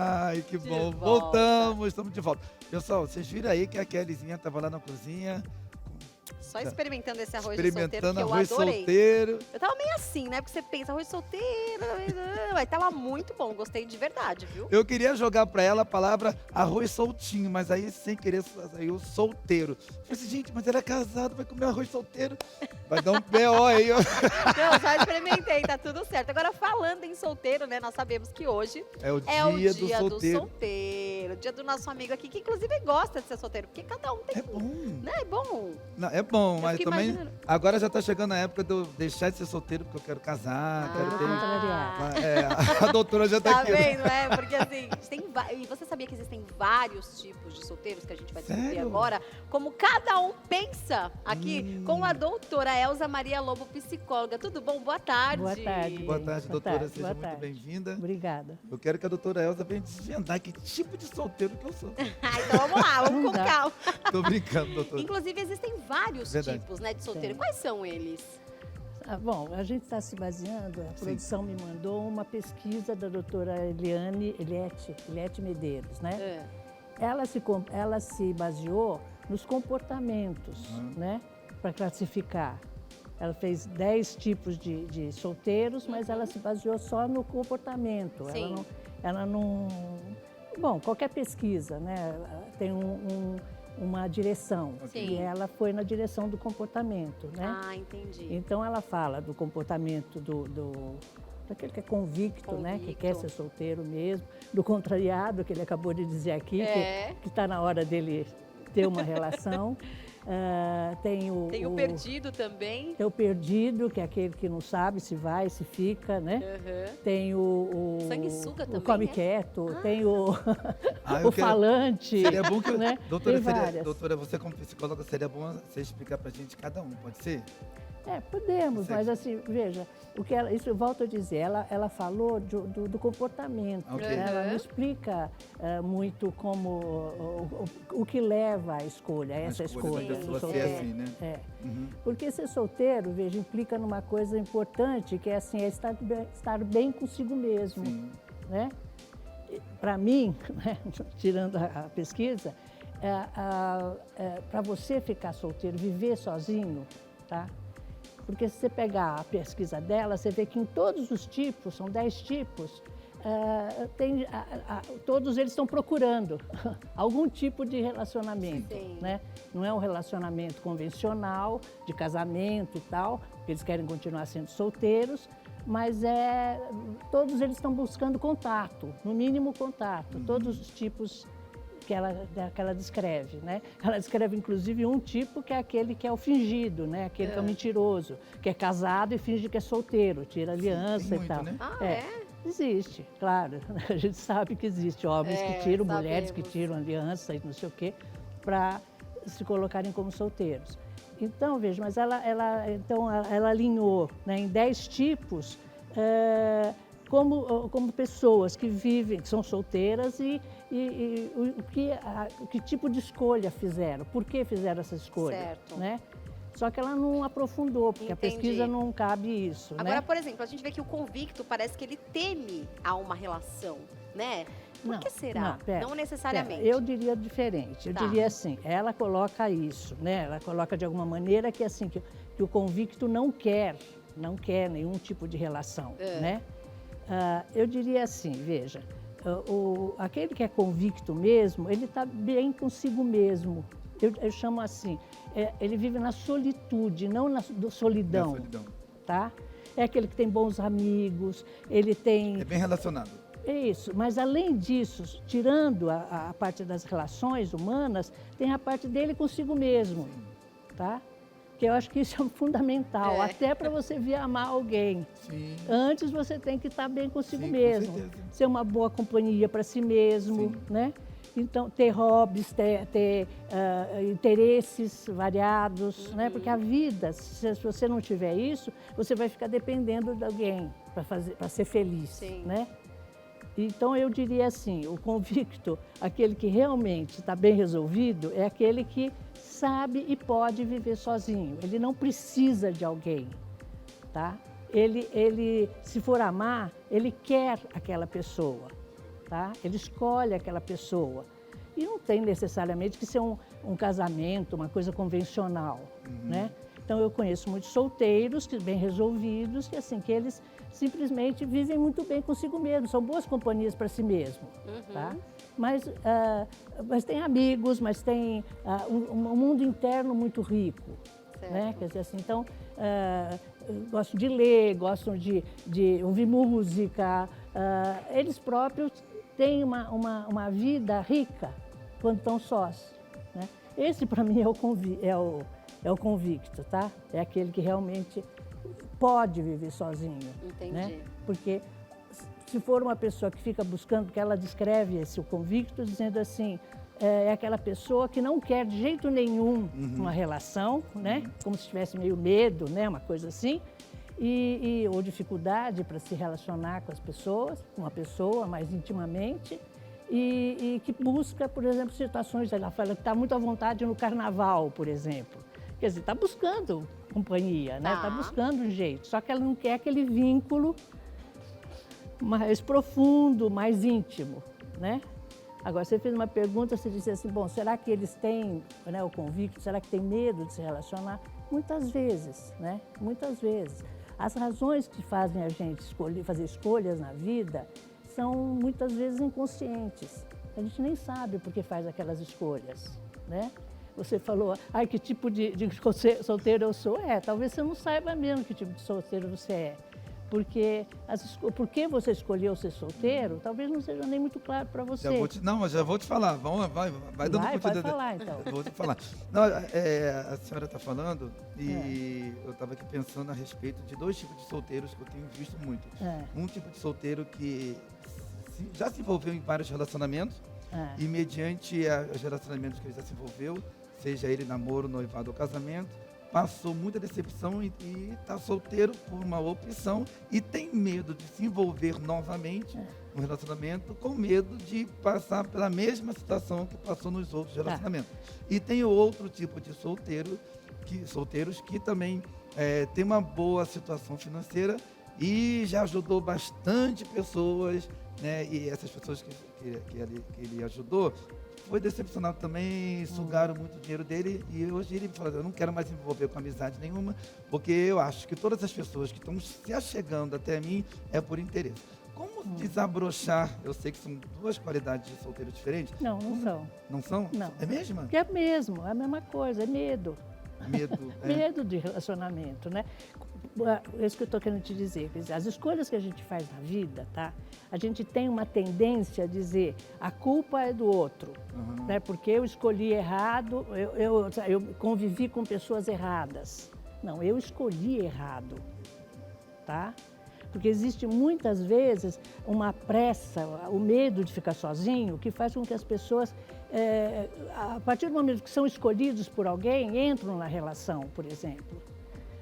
Ai, que De bom. volta. Voltamos, estamos de volta. Pessoal, vocês viram aí que a Kellyzinha estava lá na cozinha, Só experimentando esse arroz de solteiro experimentando que eu arroz adorei. solteiro. Eu tava meio assim, né? Porque você pensa, arroz solteiro, mas tava muito bom, gostei de verdade, viu? Eu queria jogar pra ela a palavra arroz soltinho, mas aí sem querer saiu solteiro. Eu falei assim, gente, mas ela é casada, vai comer arroz solteiro? Vai dar um B.O. aí, ó. Não, só experimentei, tá tudo certo. Agora, falando em solteiro, né? Nós sabemos que hoje É o é o dia dia do do solteiro. solteiro, dia do nosso amigo aqui, que inclusive gosta de ser solteiro, porque cada um tem, É bom. né? É bom. Não, é bom, Eu mas fico também imaginando. agora já tá chegando a época de eu deixar de ser solteiro, porque eu quero casar, quero ter. contrariar. A doutora já tá Tá aqui. Né? vendo, né? Porque assim, e você sabia que existem vários tipos de solteiros que a gente vai descobrir Sério? agora? Como cada um pensa aqui com a doutora Elza Maria Lobo, psicóloga. Tudo bom? Boa tarde. Boa tarde. Boa tarde, Boa doutora. tarde, Seja boa muito tarde. bem-vinda. Obrigada. Eu quero que a doutora Elza venha desvendar que tipo de solteiro que eu sou. Então vamos lá, vamos Não com dá. calma. Tô brincando, doutora. Inclusive, existem vários Verdade. tipos, né, de solteiro. Tem. Quais são eles? Bom, a gente está se baseando, a produção me mandou uma pesquisa da doutora Eliette Medeiros, né? É. Ela se baseou nos comportamentos, né? Para classificar. Ela fez 10 tipos de solteiros, mas ela se baseou só no comportamento. Sim. Ela não... Bom, qualquer pesquisa, né? Tem uma direção. Sim. E ela foi na direção do comportamento, né? Ah, entendi. Então ela fala do comportamento daquele que é convicto, né? Que quer ser solteiro mesmo, do contrariado, que ele acabou de dizer aqui, É. que está na hora dele ter uma relação. Tem Tem o perdido também. Tem o perdido, que é aquele que não sabe se vai, se fica, né? Uhum. Tem o Sanguessuga também, o come né? quieto, tem o, Ah, eu o quero- falante. Seria bom que. né? Doutora, Tem várias. doutora, você como psicóloga, seria bom você explicar pra gente cada um, pode ser? Podemos, Você- mas assim, veja, isso eu volto a dizer, ela falou do comportamento, Ok. né? Ela não explica muito como, o que leva à escolha, a essa escolha. da do pessoa ser solteiro. assim, né? É. Uhum. Porque ser solteiro, veja, implica numa coisa importante, que é assim, estar bem consigo mesmo, Sim. né? Para mim, né, tirando a pesquisa, para você ficar solteiro, viver sozinho, tá? Porque se você pegar a pesquisa dela, você vê que em todos os tipos, são 10 tipos, todos eles estão procurando algum tipo de relacionamento, Sim. né? Não é um relacionamento convencional, de casamento e tal, porque eles querem continuar sendo solteiros, mas todos eles estão buscando contato, no mínimo contato, todos os tipos que ela descreve, né? Ela descreve, inclusive, um tipo que é aquele que é o fingido, né? Aquele que é o mentiroso, que é casado e finge que é solteiro, tira aliança tem e muito, tal. né? Ah, é? Existe, claro. A gente sabe que existe homens que tiram, mulheres que sabemos. tiram aliança e não sei o quê, para se colocarem como solteiros. Então, veja, mas ela alinhou, né, em 10 tipos, como pessoas que vivem, que são solteiras e que tipo de escolha fizeram, por que fizeram essa escolha, Certo. né? Só que ela não aprofundou, porque Entendi. a pesquisa não cabe isso, Agora, né? por exemplo, a gente vê que o convicto parece que ele teme a uma relação, né? Por que será? pera, Não necessariamente. pera, eu diria diferente. Eu Tá. diria assim, ela coloca isso, né? Ela coloca de alguma maneira que assim que o convicto não quer nenhum tipo de relação, né? Eu diria assim, veja, aquele que é convicto mesmo, ele está bem consigo mesmo. Eu chamo assim, ele vive na solitude, não na solidão, É a solidão. tá? É aquele que tem bons amigos, ele tem... É bem relacionado. É isso, mas além disso, tirando a parte das relações humanas, tem a parte dele consigo mesmo, tá? Que eu acho que isso é fundamental, até para você vir amar alguém. Sim. Antes você tem que estar bem consigo Sim, com mesmo, certeza. ser uma boa companhia para si mesmo, Sim. né? Então, ter hobbies, ter interesses variados, né? Porque a vida, se você não tiver isso, você vai ficar dependendo de alguém para ser feliz, Sim. né? Então, eu diria assim, o convicto, aquele que realmente está bem resolvido, é aquele que sabe e pode viver sozinho. Ele não precisa de alguém, tá? Ele, se for amar, ele quer aquela pessoa, tá? Ele escolhe aquela pessoa. E não tem necessariamente que ser um casamento, uma coisa convencional, né? Então eu conheço muitos solteiros, bem resolvidos, que assim, que eles simplesmente vivem muito bem consigo mesmos, são boas companhias para si mesmo, tá? Mas tem amigos, mas tem um mundo interno muito rico, né? Quer dizer assim, então gostam de ler, gostam de ouvir música, eles próprios têm uma vida rica quando estão sós, né? Esse para mim é o convicto, tá? É aquele que realmente pode viver sozinho. Entendi. Né? Porque se for uma pessoa que fica buscando, porque ela descreve o convicto dizendo assim, é aquela pessoa que não quer de jeito nenhum uma relação, né? Como se tivesse meio medo, né? Uma coisa assim, ou dificuldade para se relacionar com as pessoas, com uma pessoa mais intimamente, e que busca, por exemplo, situações, ela fala que está muito à vontade no carnaval, por exemplo. Quer dizer, está buscando companhia, né? Está buscando um jeito, só que ela não quer aquele vínculo mais profundo, mais íntimo, né? Agora, você fez uma pergunta, você disse assim, bom, será que eles têm, né, o convicto, será que tem medo de se relacionar? Muitas vezes, né? Muitas vezes. As razões que fazem a gente fazer escolhas na vida são muitas vezes inconscientes. A gente nem sabe por que faz aquelas escolhas, né? Você falou, ai, que tipo de solteiro eu sou? Talvez você não saiba mesmo que tipo de solteiro você é. Porque por que você escolheu ser solteiro, talvez não seja nem muito claro para você. Mas já vou te falar. Vai dando continuidade. Pode falar, então. Vou te falar. Não, a senhora está falando e eu estava aqui pensando a respeito de dois tipos de solteiros que eu tenho visto muito. Um tipo de solteiro que já se envolveu em vários relacionamentos e mediante os relacionamentos que ele já se envolveu, seja ele namoro, noivado ou casamento, passou muita decepção e está solteiro por uma opção e tem medo de se envolver novamente no relacionamento com medo de passar pela mesma situação que passou nos outros relacionamentos. E tem o outro tipo de solteiros que também tem uma boa situação financeira e já ajudou bastante pessoas, né? E essas pessoas que ele ajudou foi decepcionado também, sugaram muito o dinheiro dele e hoje ele fala, eu não quero mais me envolver com amizade nenhuma, porque eu acho que todas as pessoas que estão se achegando até mim é por interesse. Como desabrochar? Eu sei que são duas qualidades de solteiro diferentes. Não são. Não são? Não. É mesmo? É mesmo, é a mesma coisa, é medo. Medo. Medo de relacionamento, né? É isso que eu estou querendo te dizer. Quer dizer, as escolhas que a gente faz na vida, tá? A gente tem uma tendência a dizer a culpa é do outro, né? Porque eu escolhi errado, eu convivi com pessoas erradas. Não, eu escolhi errado, tá? Porque existe muitas vezes uma pressa, o medo de ficar sozinho, que faz com que as pessoas, a partir do momento que são escolhidos por alguém, entram na relação, por exemplo,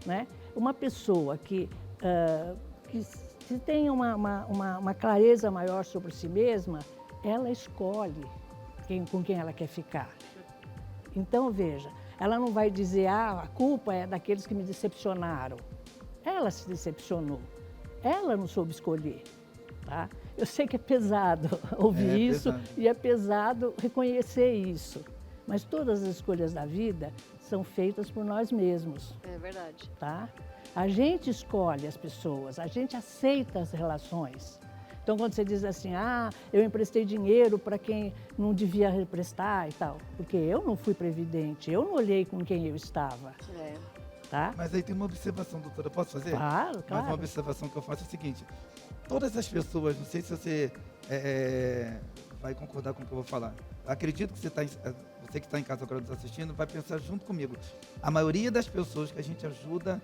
né? Uma pessoa que se tem uma clareza maior sobre si mesma, ela escolhe com quem ela quer ficar. Então, veja, ela não vai dizer, a culpa é daqueles que me decepcionaram. Ela se decepcionou. Ela não soube escolher, tá? Eu sei que é pesado ouvir isso e é pesado reconhecer isso. Mas todas as escolhas da vida são feitas por nós mesmos. É verdade. Tá? A gente escolhe as pessoas, a gente aceita as relações. Então, quando você diz assim, eu emprestei dinheiro para quem não devia emprestar e tal, porque eu não fui previdente, eu não olhei com quem eu estava. Tá? Mas aí tem uma observação, doutora, posso fazer? Claro. Mas uma observação que eu faço é o seguinte, todas as pessoas, não sei se você vai concordar com o que eu vou falar, acredito que você que está em casa agora nos assistindo, vai pensar junto comigo. A maioria das pessoas que a gente ajuda,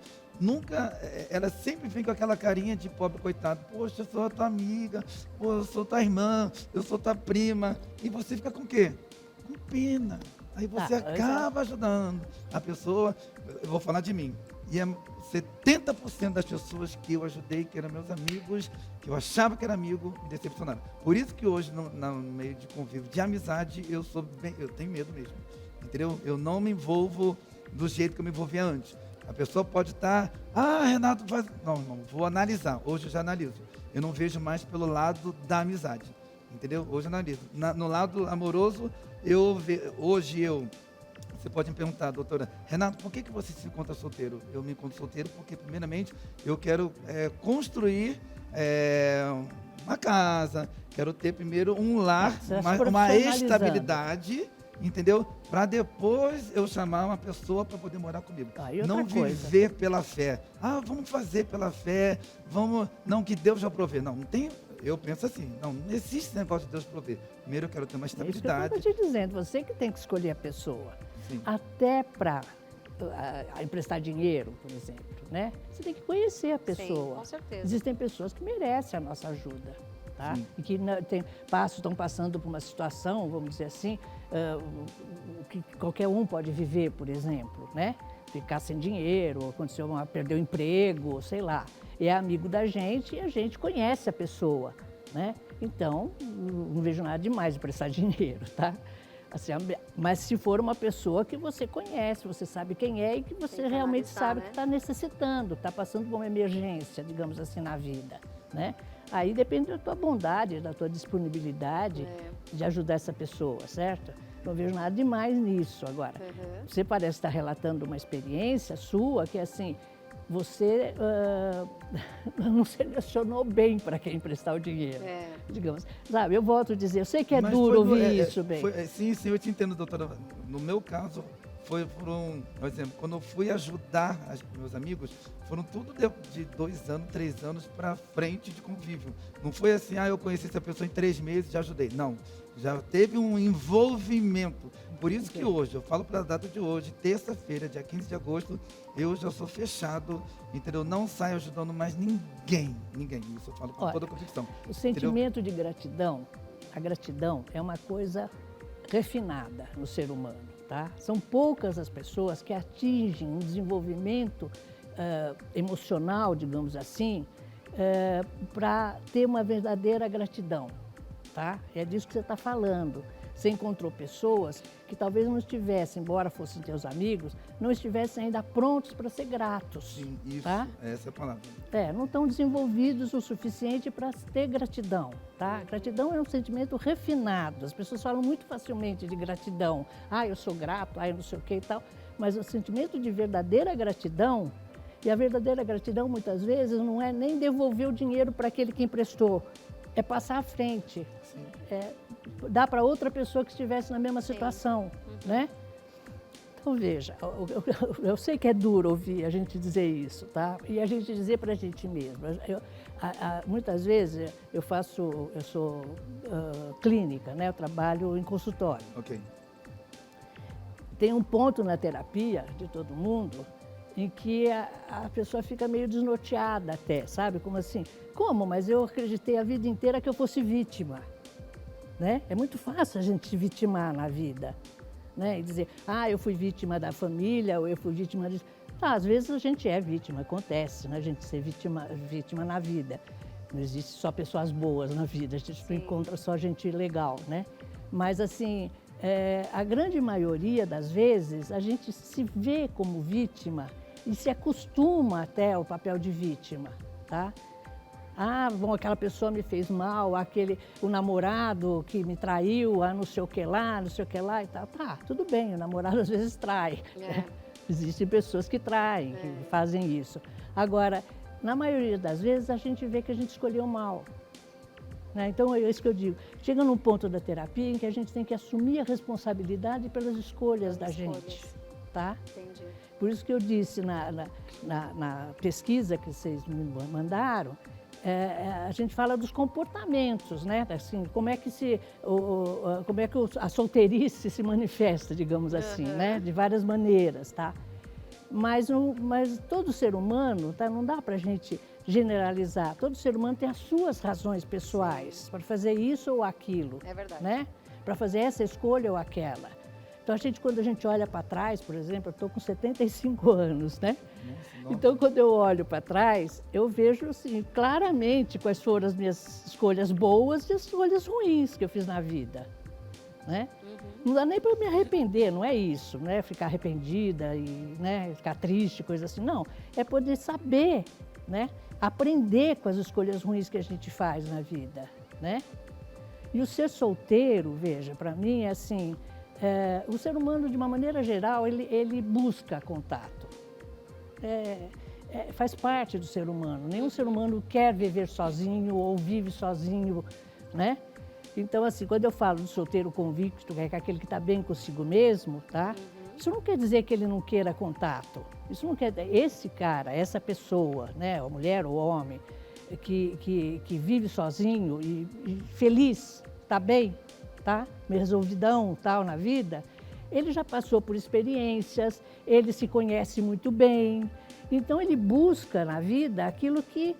ela sempre vem com aquela carinha de pobre coitado. Poxa, eu sou a tua amiga, eu sou tua irmã, eu sou tua prima. E você fica com o quê? Com pena. Aí você acaba ajudando a pessoa, eu vou falar de mim. E 70% das pessoas que eu ajudei, que eram meus amigos, que eu achava que era amigo, me decepcionaram. Por isso que hoje, no meio de convívio, de amizade, eu tenho medo mesmo. Entendeu? Eu não me envolvo do jeito que eu me envolvia antes. A pessoa pode estar, Renato, faz... Não, vou analisar. Hoje eu já analiso. Eu não vejo mais pelo lado da amizade. entendeu? Hoje eu analiso. No lado amoroso, você pode me perguntar, doutora, Renato, por que você se encontra solteiro? Eu me encontro solteiro porque, primeiramente, eu quero construir uma casa, quero ter primeiro um lar, uma estabilidade, entendeu? Para depois eu chamar uma pessoa para poder morar comigo. Não viver pela fé. Vamos fazer pela fé, não, que Deus já provê. Não tem. Eu penso assim, não existe esse negócio de Deus prover. Primeiro eu quero ter uma estabilidade. É isso que eu estou te dizendo, você que tem que escolher a pessoa. Sim. Até para emprestar dinheiro, por exemplo, né? Você tem que conhecer a pessoa. Sim, com certeza. Existem pessoas que merecem a nossa ajuda, tá? Sim. E que estão passando por uma situação, vamos dizer assim, que qualquer um pode viver, por exemplo, né? Ficar sem dinheiro, perder o emprego, sei lá. É amigo da gente e a gente conhece a pessoa, né? Então, não vejo nada demais de prestar dinheiro, tá? Assim, mas se for uma pessoa que você conhece, você sabe quem é e que você realmente sabe, né, que está necessitando, está passando por uma emergência, digamos assim, na vida, né? Aí depende da tua bondade, da tua disponibilidade de ajudar essa pessoa, certo? Não vejo nada demais nisso. Agora, você parece estar relatando uma experiência sua que, assim, você não selecionou bem para quem emprestar o dinheiro, digamos. Sabe, eu volto a dizer, eu sei que duro ouvir isso, bem. Sim, eu te entendo, doutora. No meu caso, por exemplo, quando eu fui ajudar meus amigos, foram tudo de 2 anos, 3 anos para frente de convívio. Não foi assim, eu conheci essa pessoa em 3 meses e já ajudei. Não, já teve um envolvimento. Por isso que hoje, eu falo para a data de hoje, terça-feira, dia 15 de agosto, eu já sou fechado, entendeu? Não saio ajudando mais ninguém. Isso eu falo com toda a convicção. O sentimento de gratidão, a gratidão é uma coisa refinada no ser humano, tá? São poucas as pessoas que atingem um desenvolvimento emocional, digamos assim, para ter uma verdadeira gratidão, tá? É disso que você está falando. Você encontrou pessoas que talvez não estivessem, embora fossem teus amigos, não estivessem ainda prontos para ser gratos. Sim, isso, tá? Essa é a palavra. Não estão desenvolvidos o suficiente para ter gratidão, tá? Gratidão é um sentimento refinado. As pessoas falam muito facilmente de gratidão. Eu sou grato, eu não sei o que e tal. Mas o sentimento de verdadeira gratidão, e a verdadeira gratidão muitas vezes não é nem devolver o dinheiro para aquele que emprestou, é passar à frente. Sim. Dar para outra pessoa que estivesse na mesma situação, né? Então, veja, eu sei que é duro ouvir a gente dizer isso, tá? E a gente dizer para a gente mesmo. Muitas vezes eu sou clínica, né? Eu trabalho em consultório. Ok. Tem um ponto na terapia de todo mundo em que a pessoa fica meio desnorteada até, sabe? Como assim? Como? Mas eu acreditei a vida inteira que eu fosse vítima. Né? É muito fácil a gente se vitimar na vida, né? E dizer, eu fui vítima da família, ou eu fui vítima disso. Às vezes a gente é vítima, acontece, né? A gente ser vítima na vida. Não existe só pessoas boas na vida, a gente não encontra só gente legal, né? Mas assim, a grande maioria das vezes a gente se vê como vítima e se acostuma até ao papel de vítima, tá? Aquela pessoa me fez mal, o namorado que me traiu, não sei o que lá e tal. Tá, tudo bem, o namorado às vezes trai. Existem pessoas que traem, que fazem isso. Agora, na maioria das vezes, a gente vê que a gente escolheu mal. Né? Então, é isso que eu digo. Chega num ponto da terapia em que a gente tem que assumir a responsabilidade pelas escolhas da gente. Tá? Entendi. Por isso que eu disse na pesquisa que vocês me mandaram, a gente fala dos comportamentos, né? Assim, como é que a solteirice se manifesta, digamos assim, né? De várias maneiras, tá? Mas todo ser humano, tá? Não dá para a gente generalizar. Todo ser humano tem as suas razões pessoais para fazer isso ou aquilo. É verdade. Né? Para fazer essa escolha ou aquela. Então, quando a gente olha para trás, por exemplo, eu estou com 75 anos, né? Nossa. Então, quando eu olho para trás, eu vejo assim, claramente quais foram as minhas escolhas boas e as escolhas ruins que eu fiz na vida, né? Não dá nem para me arrepender, não é isso, né? Ficar arrependida e, né, ficar triste, coisa assim. Não, é poder saber, né? Aprender com as escolhas ruins que a gente faz na vida, né? E o ser solteiro, veja, para mim é assim, o ser humano, de uma maneira geral, ele busca contato. Faz parte do ser humano. Nenhum ser humano quer viver sozinho ou vive sozinho, né? Então, assim, quando eu falo do solteiro convicto, que é aquele que está bem consigo mesmo, tá? Isso não quer dizer que ele não queira contato. Isso não quer dizer, esse cara, essa pessoa, né, a mulher ou o homem, que vive sozinho e feliz, está bem, tá? Resolvidão, tal, na vida, ele já passou por experiências, ele se conhece muito bem, então ele busca na vida aquilo que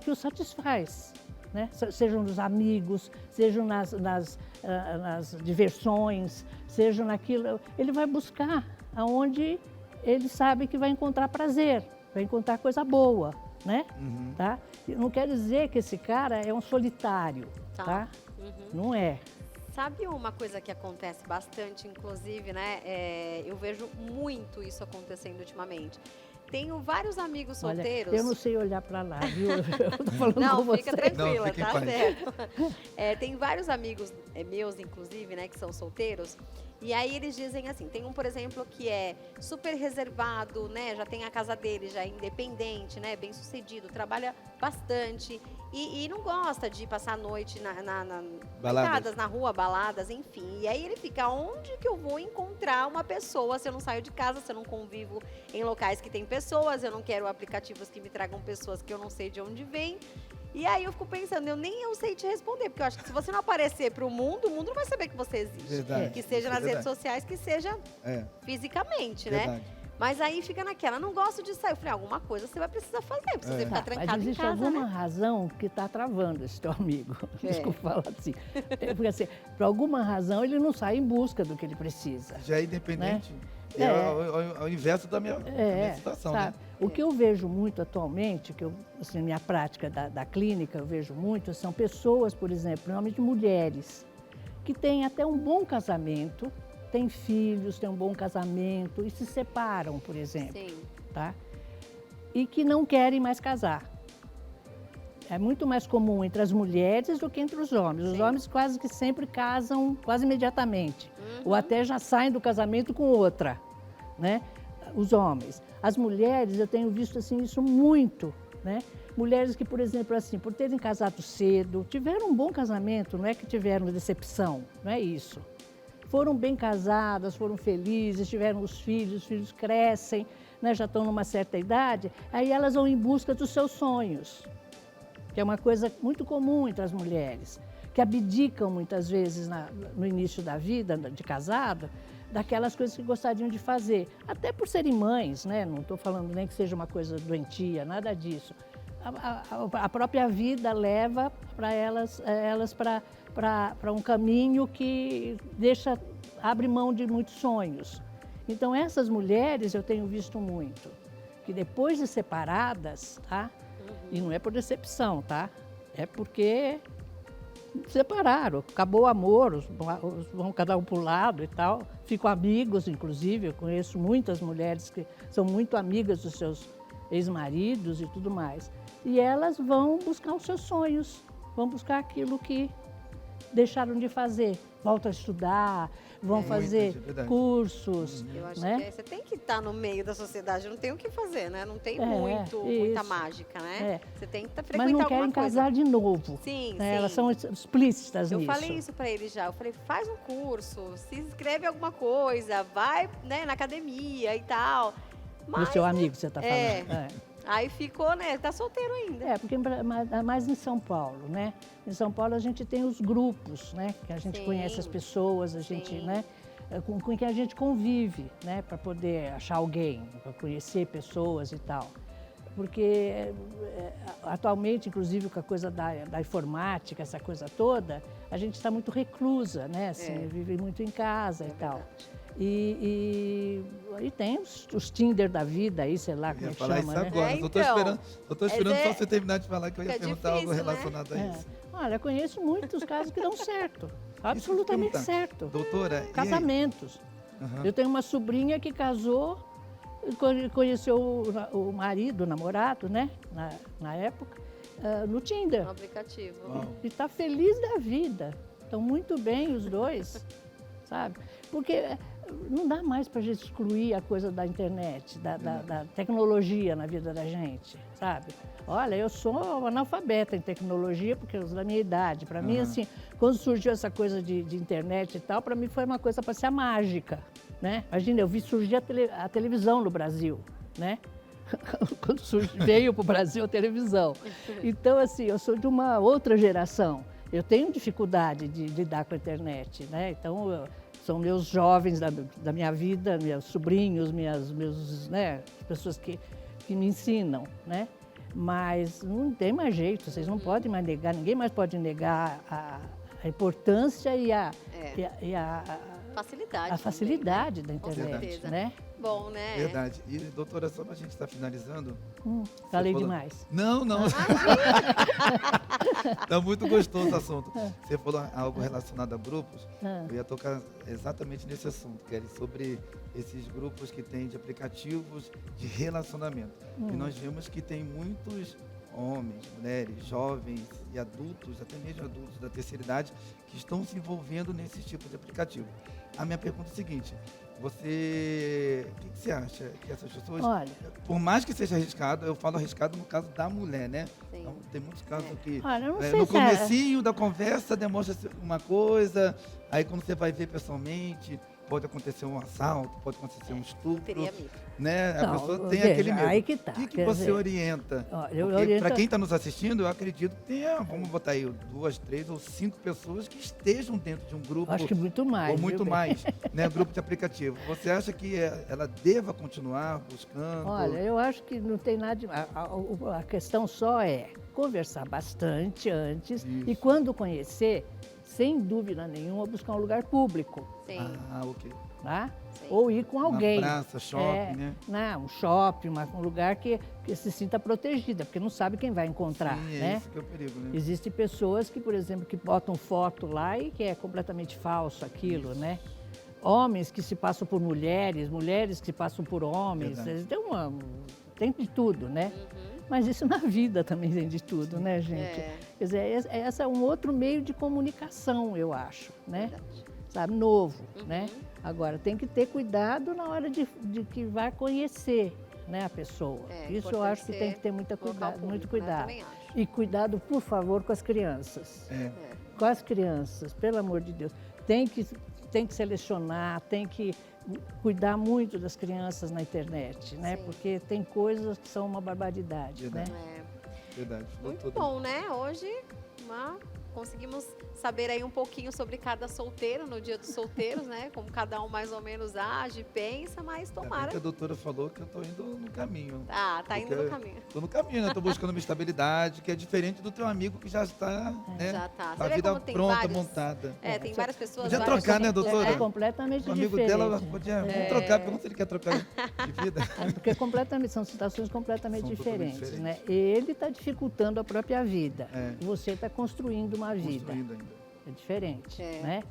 o satisfaz. Né? Sejam nos amigos, sejam nas diversões, sejam naquilo. Ele vai buscar aonde ele sabe que vai encontrar prazer, vai encontrar coisa boa, né? Tá? Não quer dizer que esse cara é um solitário, tá? Não é. Sabe uma coisa que acontece bastante, inclusive, né? Eu vejo muito isso acontecendo ultimamente. Tenho vários amigos solteiros. Olha, eu não sei olhar para lá, viu? Eu tô falando não, com você. fica tranquila, não, fica tá certo. Tem vários amigos meus, inclusive, né, que são solteiros. E aí eles dizem assim, tem um, por exemplo, que é super reservado, né, já tem a casa dele, já é independente, né, bem sucedido, trabalha bastante e não gosta de passar a noite baladas na rua, baladas, enfim. E aí ele fica, onde que eu vou encontrar uma pessoa se eu não saio de casa, se eu não convivo em locais que tem pessoas, eu não quero aplicativos que me tragam pessoas que eu não sei de onde vem. E aí eu fico pensando, eu sei te responder, porque eu acho que se você não aparecer para o mundo não vai saber que você existe. Verdade. Que seja nas redes sociais, que seja fisicamente, né? Mas aí fica naquela, não gosto de sair. Eu falei, alguma coisa você vai precisar fazer, pra você ficar trancado em casa, mas existe alguma razão que está travando esse teu amigo. Desculpa falar assim. Porque assim, por alguma razão ele não sai em busca do que ele precisa. Já é independente. Né? É o inverso da minha situação, sabe? Né? O que eu vejo muito atualmente, assim, minha prática da clínica, eu vejo muito, são pessoas, por exemplo, normalmente mulheres, que têm até um bom casamento, têm filhos, têm um bom casamento e se separam, por exemplo. Sim. Tá? E que não querem mais casar. É muito mais comum entre as mulheres do que entre os homens. Os homens quase que sempre casam quase imediatamente. Ou até já saem do casamento com outra, né? Os homens. As mulheres, eu tenho visto assim, isso muito, né? Mulheres que, por exemplo, assim, por terem casado cedo, tiveram um bom casamento, não é que tiveram decepção, não é isso. Foram bem casadas, foram felizes, tiveram os filhos crescem, né? Já estão numa certa idade, aí elas vão em busca dos seus sonhos. Que é uma coisa muito comum entre as mulheres, que abdicam muitas vezes no início da vida, de casada, daquelas coisas que gostariam de fazer. Até por serem mães, né? Não estou falando nem que seja uma coisa doentia, nada disso. A própria vida leva para elas para um caminho que abre mão de muitos sonhos. Então, essas mulheres eu tenho visto muito, que depois de separadas, tá? E não é por decepção, tá? É porque separaram, acabou o amor, vão cada um para o lado e tal. Ficam amigos, inclusive, eu conheço muitas mulheres que são muito amigas dos seus ex-maridos e tudo mais. E elas vão buscar os seus sonhos, vão buscar aquilo que deixaram de fazer. Voltam a estudar, vão fazer cursos. Eu acho né? que você tem que estar no meio da sociedade, não tem o que fazer, né? Não tem muita mágica, né? Você tem que frequentar Mas não alguma querem coisa. casar de novo. Sim, né? sim. Elas são explícitas nisso. Eu falei isso pra ele já. Eu falei, faz um curso, se inscreve em alguma coisa, vai, né, na academia e tal. Mas, o seu amigo, você está falando. Aí ficou, né? Tá solteiro ainda. Porque mais em São Paulo, né? Em São Paulo a gente tem os grupos, né? Que a gente conhece as pessoas, a gente, né? Com quem a gente convive, né? Para poder achar alguém, para conhecer pessoas e tal. Porque atualmente, inclusive, com a coisa da informática, essa coisa toda, a gente está muito reclusa, né? Assim, vive muito em casa e tal. E tem os Tinder da vida aí, sei lá como é que chama, isso né? agora. Eu tô esperando só você terminar de falar que eu ia perguntar algo relacionado a isso. Olha, eu conheço muitos casos que dão certo. Absolutamente certo. Doutora, casamentos. Eu tenho uma sobrinha que casou, conheceu o marido, o namorado, né? Na época, no Tinder. No aplicativo. E está feliz da vida. estão muito bem os dois, sabe? Porque não dá mais para a gente excluir a coisa da internet, da tecnologia na vida da gente, sabe? Olha, eu sou analfabeta em tecnologia, porque eu sou da minha idade. Para mim, assim, quando surgiu essa coisa de internet e tal, para mim foi uma coisa para ser mágica, né? Imagina, eu vi surgir a televisão no Brasil, né? Quando veio para o Brasil a televisão. Então, assim, eu sou de uma outra geração. Eu tenho dificuldade de lidar com a internet, né? Então, são meus jovens da minha vida, meus sobrinhos, meus, né, pessoas que me ensinam, né? Mas não tem mais jeito, vocês não podem mais negar, ninguém mais pode negar a importância e a facilidade. A facilidade da Com internet, certeza. né? Bom, né? Verdade. E, doutora, só para a gente estar finalizando... Falei falou... demais. Não. Tá muito gostoso o assunto. Você falou algo relacionado a grupos. Eu ia tocar exatamente nesse assunto, que é sobre esses grupos que têm de aplicativos de relacionamento. E nós vemos que tem muitos homens, mulheres, jovens e adultos, até mesmo adultos da terceira idade, que estão se envolvendo nesse tipo de aplicativo. A minha pergunta é a seguinte: o que você acha que essas pessoas, olha, por mais que seja arriscado, eu falo arriscado no caso da mulher, né? Sim. Então, tem muitos casos que olha, eu não sei no se comecinho da conversa demonstra uma coisa, aí quando você vai ver pessoalmente, pode acontecer um assalto, pode acontecer um estupro, Teria medo. né? A Não, pessoa tem veja, aquele medo. aí que tá, O que quer você dizer, orienta? Para Para quem está nos assistindo, eu acredito que tenha, vamos botar aí, 2, 3 ou 5 pessoas que estejam dentro de um grupo. acho que muito mais. Ou muito viu, mais, né? Grupo de aplicativo. Você acha que ela deva continuar buscando? Olha, eu acho que não tem nada de... A questão só é conversar bastante antes e quando conhecer, sem dúvida nenhuma, buscar um lugar público. Sim. Ah, ok. Tá? Sim. Ou ir com alguém. Uma praça, shopping, né? Não, um shopping, um lugar que se sinta protegida, porque não sabe quem vai encontrar, Sim, né? esse que é o perigo, né? Existem pessoas que, por exemplo, que botam foto lá e que é completamente falso aquilo, né? Homens que se passam por mulheres, mulheres que se passam por homens, tem de tudo, né? Mas isso na vida também tem de tudo, né, gente? Quer dizer, esse é um outro meio de comunicação, eu acho, né? Verdade. Sabe, novo, né? Agora, tem que ter cuidado na hora de que vai conhecer, né, a pessoa. Isso eu acho que tem que ter muito cuidado. Também acho. E cuidado, por favor, com as crianças. Com as crianças, pelo amor de Deus. Tem que selecionar, tem que cuidar muito das crianças na internet, né? Sim. Porque tem coisas que são uma barbaridade, Verdade. né? Verdade. Muito bom, né? Hoje conseguimos saber aí um pouquinho sobre cada solteiro no Dia dos Solteiros, né? Como cada um mais ou menos age, pensa, mas Ainda bem tomara. que a doutora falou que eu tô indo no caminho. Tá indo no caminho. Tô no caminho, né? Tô buscando uma estabilidade, que é diferente do teu amigo que já está, né? Já tá. Com Você a vê vida como tem pronta, vários? montada. Tem várias pessoas. Podia várias trocar, né, doutora? É completamente O amigo diferente. dela podia... Vamos trocar, porque não sei se ele quer trocar de vida. Porque são situações completamente São totalmente diferentes, diferentes. né? Ele está dificultando a própria vida. É. Você está construindo uma vida. Construindo ainda. É diferente, É. né?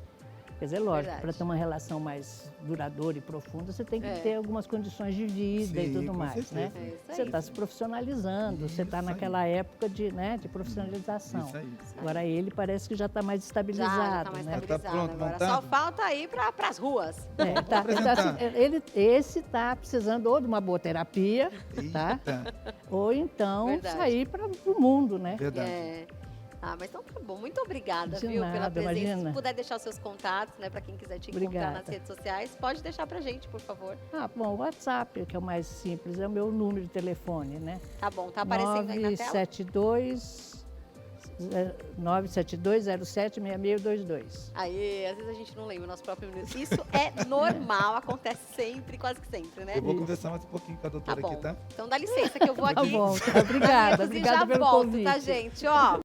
Quer dizer, lógico, Verdade. para ter uma relação mais duradoura e profunda, você tem que É. ter algumas condições de vida e Sim, tudo com mais, né? certeza. É isso aí. Você está se profissionalizando, você está Isso naquela época de profissionalização. Isso aí. Agora ele parece que já está mais Já estabilizado, tá mais né? Tá estabilizado pronto, agora. montado? Só falta ir para as ruas. apresentar. Esse está precisando ou de uma boa terapia, tá? Eita, Ou então Verdade. sair para o mundo, né? verdade. Mas então tá bom. Muito obrigada, De viu, pela nada, presença. imagina. Se puder deixar os seus contatos, né, para quem quiser te encontrar Obrigada. nas redes sociais, pode deixar pra gente, por favor. Bom, o WhatsApp, que é o mais simples, é o meu número de telefone, né? Tá bom, tá aparecendo aí na tela? 972076622. Aí, às vezes a gente não lembra o nosso próprio número. Isso é normal, acontece sempre, quase que sempre, né? Eu vou conversar mais um pouquinho com a Tá doutora bom. aqui, tá? Então dá licença que eu vou Tá aqui. bom, tá, obrigada, E obrigada já pelo volto, convite. tá, gente? Ó.